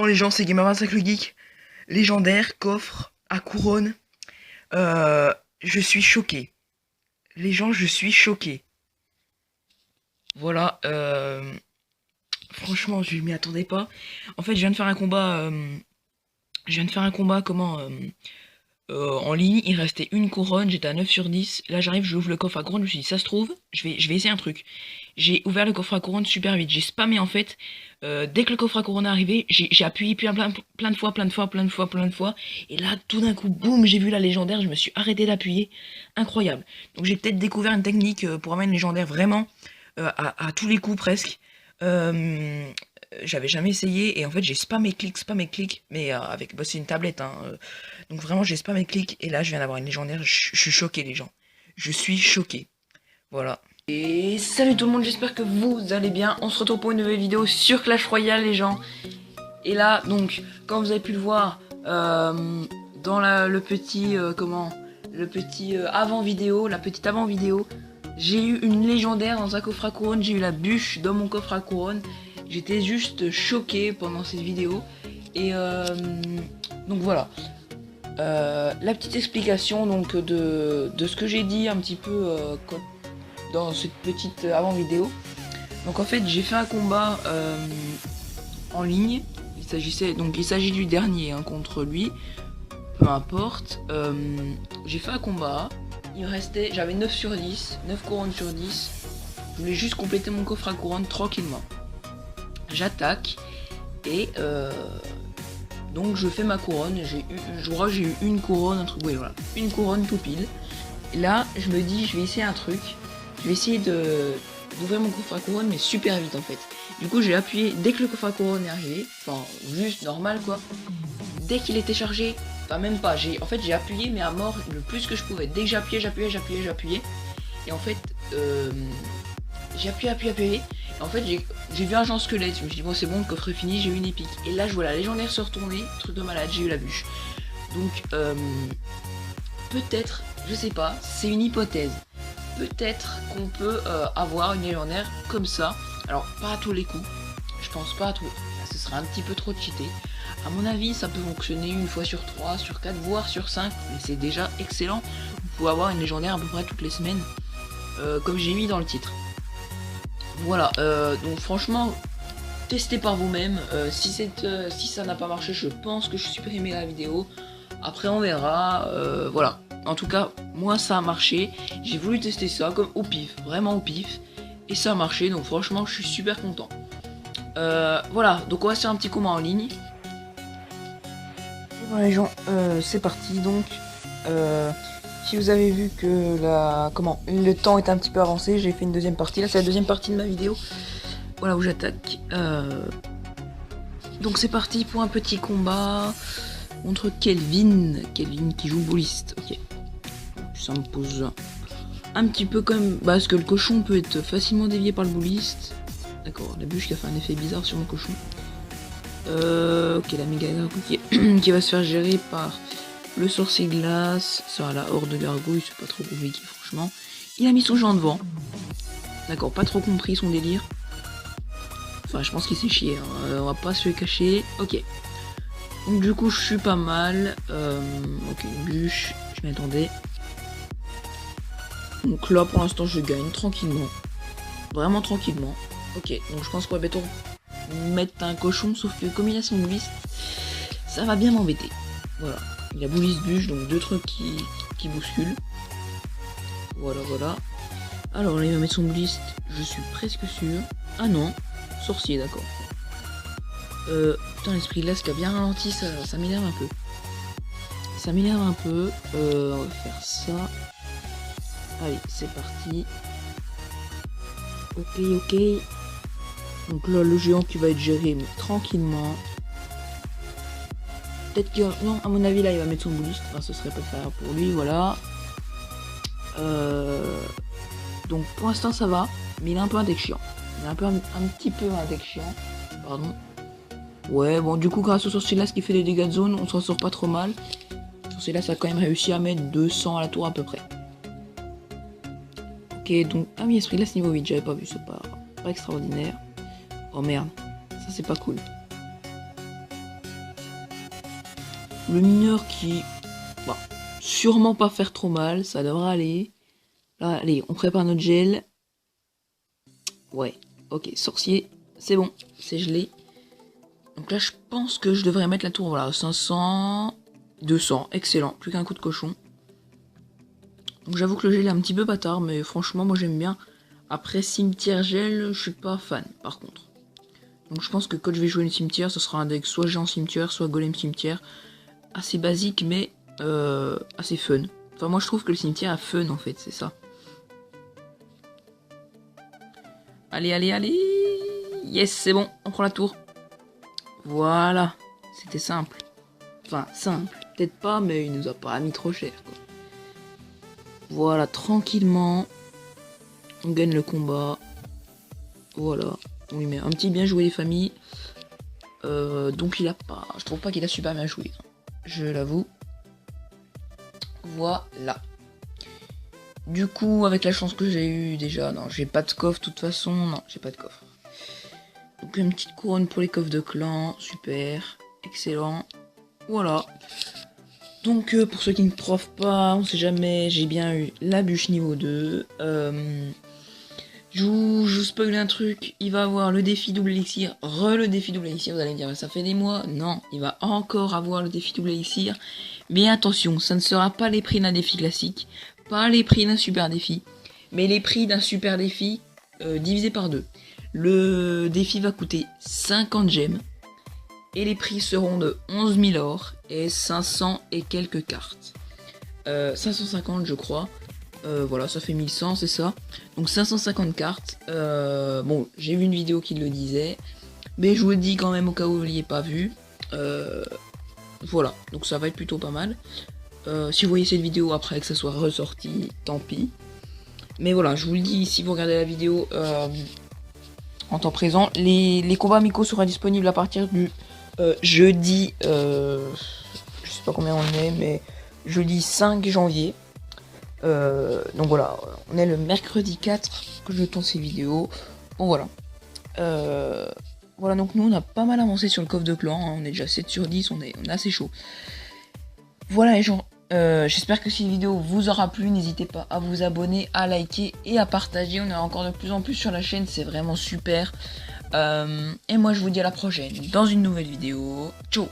Les gens, c'est Gamer25 le Geek. Légendaire, coffre, à couronne. Je suis choqué. Les gens, je suis choqué. Voilà, franchement, je m'y attendais pas. En fait, je viens de faire un combat, en ligne. Il restait une couronne, j'étais à 9 sur 10. Là, j'arrive, j'ouvre le coffre à couronne, je me suis dit, ça se trouve, je vais essayer un truc. J'ai ouvert le coffre à couronne super vite, j'ai spammé en fait. Dès que le coffre à couronne est arrivé, j'ai appuyé plein de fois. Et là, tout d'un coup, boum, j'ai vu la légendaire, je me suis arrêté d'appuyer. Incroyable. Donc j'ai peut-être découvert une technique pour amener une légendaire vraiment à tous les coups presque. J'avais jamais essayé et en fait j'ai spammé clic, mais avec c'est une tablette hein, donc vraiment j'ai spammé clic et là je viens d'avoir une légendaire. Je suis choqué les gens, je suis choqué. Voilà. Et salut tout le monde, j'espère que vous allez bien. On se retrouve pour une nouvelle vidéo sur Clash Royale les gens. Et là donc comme vous avez pu le voir dans le petit avant vidéo, la petite avant vidéo, j'ai eu une légendaire dans un coffre à couronne, j'ai eu la bûche dans mon coffre à couronne. J'étais juste choqué pendant cette vidéo. Et donc voilà. La petite explication donc de ce que j'ai dit un petit peu dans cette petite avant vidéo. Donc en fait j'ai fait un combat en ligne. Il s'agit du dernier hein, contre lui. Peu importe. J'ai fait un combat. Il me restait, j'avais 9 sur 10, 9 couronnes sur 10. Je voulais juste compléter mon coffre à couronne tranquillement. J'attaque et donc je fais ma couronne. Je crois que j'ai eu une couronne, un truc, oui voilà, une couronne tout pile. Et là je me dis je vais essayer un truc. Je vais essayer d'ouvrir mon coffre à couronne mais super vite en fait. Du coup j'ai appuyé dès que le coffre à couronne est arrivé, enfin juste normal quoi. Dès qu'il était chargé, enfin même pas, j'ai appuyé mais à mort le plus que je pouvais. Dès que j'appuyais. Et en fait j'ai appuyé. En fait j'ai vu un genre squelette, je me suis dit bon c'est bon, le coffre est fini, j'ai eu une épique. Et là je vois la légendaire se retourner, truc de malade, j'ai eu la bûche. Donc peut-être, je sais pas, c'est une hypothèse. Peut-être qu'on peut avoir une légendaire comme ça. Alors pas à tous les coups, je pense pas à tous. Ce serait un petit peu trop cheaté. À mon avis ça peut fonctionner une fois sur 3, sur 4, voire sur 5. Mais c'est déjà excellent. Vous pouvez avoir une légendaire à peu près toutes les semaines. Comme j'ai mis dans le titre. Voilà, donc franchement, testez par vous-même. Si ça n'a pas marché, je pense que je supprimerai la vidéo. Après on verra, voilà. En tout cas, moi ça a marché. J'ai voulu tester ça comme au pif, vraiment au pif. Et ça a marché, donc franchement je suis super content. Voilà, donc on va se faire un petit combat en ligne. Et voilà les gens, c'est parti donc. Si vous avez vu que le temps est un petit peu avancé, j'ai fait une deuxième partie. Là c'est la deuxième partie de ma vidéo. Voilà où j'attaque. Donc c'est parti pour un petit combat contre Kelvin. Kelvin qui joue bouliste. Ok. Ça me pose un petit peu comme parce que le cochon peut être facilement dévié par le bouliste. D'accord, la bûche qui a fait un effet bizarre sur mon cochon. Ok, la méga gargouille qui va se faire gérer par le sorcier glace. Ça, la horde de gargouille, c'est pas trop compliqué franchement. Il a mis son genre devant. D'accord, pas trop compris son délire. Enfin, je pense qu'il s'est chié, hein. On va pas se le cacher. Ok. Donc du coup, je suis pas mal. Ok, une bûche, je m'y attendais. Donc là, pour l'instant, je gagne tranquillement. Vraiment tranquillement. Ok, donc je pense qu'on va bientôt mettre un cochon, sauf que comme il a son bouliste, ça va bien m'embêter. Voilà. Il a bouliste bûche, donc deux trucs qui bousculent. Voilà. Alors là, il va mettre son bouliste, je suis presque sûr. Ah non, sorcier, d'accord. Putain, l'esprit glace qui a bien ralenti, ça m'énerve un peu. On va faire ça. Allez, c'est parti. Ok. Donc là, le géant qui va être géré, mais tranquillement. Peut-être que... Non, à mon avis, là, il va mettre son bouliste. Enfin, ce serait pas faire pour lui, voilà. Donc, pour l'instant, ça va. Mais il est un peu un deck chiant. Un petit peu un deck chiant. Pardon. Ouais, bon, du coup, grâce au sorcier là, ce qui fait des dégâts de zone, on s'en sort pas trop mal. Sur celui-là, ça a quand même réussi à mettre 200 à la tour à peu près. Ok, donc... Ah oui, esprit glace niveau 8, j'avais pas vu, c'est pas extraordinaire. Oh merde, ça c'est pas cool. Le mineur qui... Bon, sûrement pas faire trop mal, ça devrait aller. Là, allez, on prépare notre gel. Ouais, ok, sorcier, c'est bon, c'est gelé. Donc là, je pense que je devrais mettre la tour, voilà, 500, 200, excellent, plus qu'un coup de cochon. Donc j'avoue que le gel est un petit peu bâtard, mais franchement, moi j'aime bien. Après, cimetière gel, je suis pas fan, par contre. Donc je pense que quand je vais jouer une cimetière, ce sera un deck soit géant cimetière, soit golem cimetière. Assez basique, mais assez fun. Enfin, moi je trouve que le cimetière a fun, en fait, c'est ça. Allez, allez, allez. Yes, c'est bon, on prend la tour. Voilà, c'était simple. Enfin, simple, peut-être pas, mais il nous a pas mis trop cher, quoi. Voilà, tranquillement. On gagne le combat. Voilà, on lui met un petit bien joué les familles. Donc il a pas... Je trouve pas qu'il a super bien joué. Je l'avoue. Voilà. Du coup, avec la chance que j'ai eue déjà, non, j'ai pas de coffre de toute façon, non, j'ai pas de coffre. Donc une petite couronne pour les coffres de clan, super, excellent. Voilà. Donc pour ceux qui ne prouvent pas, on sait jamais, j'ai bien eu la bûche niveau 2. Je vous spoil un truc, il va avoir le défi double élixir, le défi double élixir, vous allez me dire, ça fait des mois. Non, il va encore avoir le défi double élixir. Mais attention, ça ne sera pas les prix d'un défi classique, pas les prix d'un super défi, mais les prix d'un super défi divisé par 2. Le défi va coûter 50 gemmes, et les prix seront de 11 000 or et 500 et quelques cartes. 550 je crois. Voilà, ça fait 1100, c'est ça. Donc 550 cartes. Bon, j'ai vu une vidéo qui le disait, mais je vous le dis quand même au cas où vous ne l'ayez pas vu. Voilà, donc ça va être plutôt pas mal. Si vous voyez cette vidéo après que ça soit ressorti, tant pis. Mais voilà, je vous le dis, si vous regardez la vidéo en temps présent, les combats amicaux seront disponibles à partir du jeudi, je sais pas combien on est, mais jeudi 5 janvier. Donc voilà, on est le mercredi 4 que je tourne ces vidéos. Bon voilà. Voilà, donc nous on a pas mal avancé sur le coffre de clan, hein. On est déjà 7 sur 10, on est assez chaud. Voilà les gens, j'espère que cette vidéo vous aura plu, n'hésitez pas à vous abonner, à liker et à partager, on est encore de plus en plus sur la chaîne, c'est vraiment super. Et moi je vous dis à la prochaine dans une nouvelle vidéo, ciao.